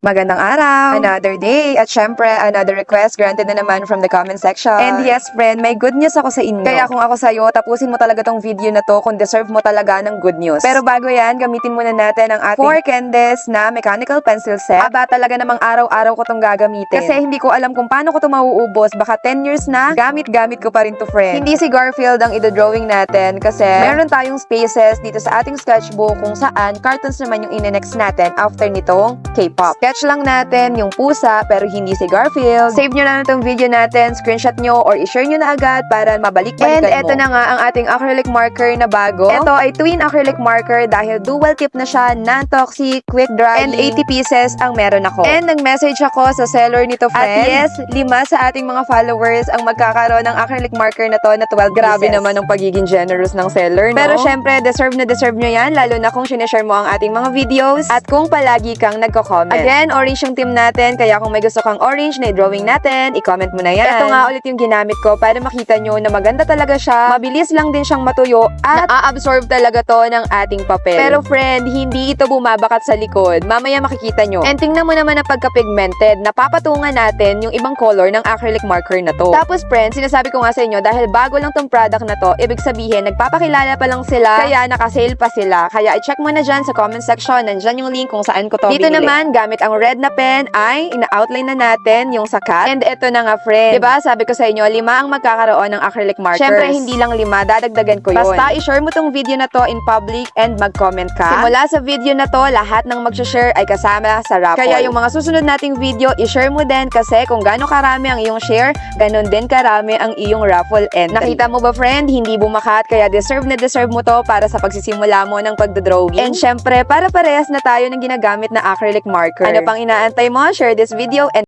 Magandang araw! Another day, at syempre, another request granted na naman from the comment section. And yes, friend, may good news ako sa inyo. Kaya kung ako sa'yo, tapusin mo talaga tong video na to kung deserve mo talaga ng good news. Pero bago yan, gamitin muna natin ang ating 4 Candes na mechanical pencil set. Aba, talaga namang araw-araw ko tong gagamitin. Kasi hindi ko alam kung paano ko to mauubos. Baka 10 years na, gamit-gamit ko pa rin to, friend. Hindi si Garfield ang idodrawing natin kasi meron tayong spaces dito sa ating sketchbook kung saan cartoons naman yung inenext natin after nitong K-pop. Sketch lang natin yung pusa pero hindi si Garfield. Save nyo na itong video natin, screenshot nyo or i-share nyo na agad para mabalik-balikan mo. And eto na nga ang ating acrylic marker na bago. Ito ay twin acrylic marker dahil dual tip na siya, non-toxic, quick drying, and 80 pieces ang meron ako. And nag-message ako sa seller nito, friend. At yes, 5 sa ating mga followers ang magkakaroon ng acrylic marker na to na 12 Grabe pieces. Naman ang pagiging generous ng seller, no? Pero syempre, deserve na deserve nyo yan, lalo na kung sineshare mo ang ating mga videos at kung palagi kang nagko-comment. Again, orange yung team natin, kaya kung may gusto kang orange na i-drawing natin, i-comment mo na yan. Ito nga ulit yung ginamit ko para makita nyo na maganda talaga siya, mabilis lang din siyang matuyo, at na-absorb talaga to ng ating papel. Pero friend, hindi ito bumabakat sa likod. Mamaya makikita nyo. And tingnan mo naman na pagka-pigmented, napapatungan natin yung ibang color ng acrylic marker na to. Tapos friend, sinasabi ko nga sa inyo, dahil bago lang tong product na to, ibig sabihin, nagpapakilala pa lang sila, kaya naka-sale pa sila. Kaya i-check mo na dyan sa comment section, nandyan yung link kung saan ko to Dito binili. Naman, gamit ang red na pen, ay ina-outline na natin yung sa cat. And ito na nga, friend. Diba, sabi ko sa inyo, 5 ang magkakaroon ng acrylic markers. Syempre, hindi lang 5, dadagdagan ko yun. Basta, i-share mo tong video na to in public and mag-comment ka. Simula sa video na to, lahat ng mag-share ay kasama sa raffle. Kaya yung mga susunod nating video, i-share mo din kasi kung gaano karami ang iyong share, ganun din karami ang iyong raffle entry. Nakita mo ba, friend? Hindi bumakat, kaya deserve na deserve mo to para sa pagsisimula mo ng pagdodrawing. And syempre, para parehas na tayo ng ginagamit na acrylic marker. Ano pang inaantay mo? Share this video and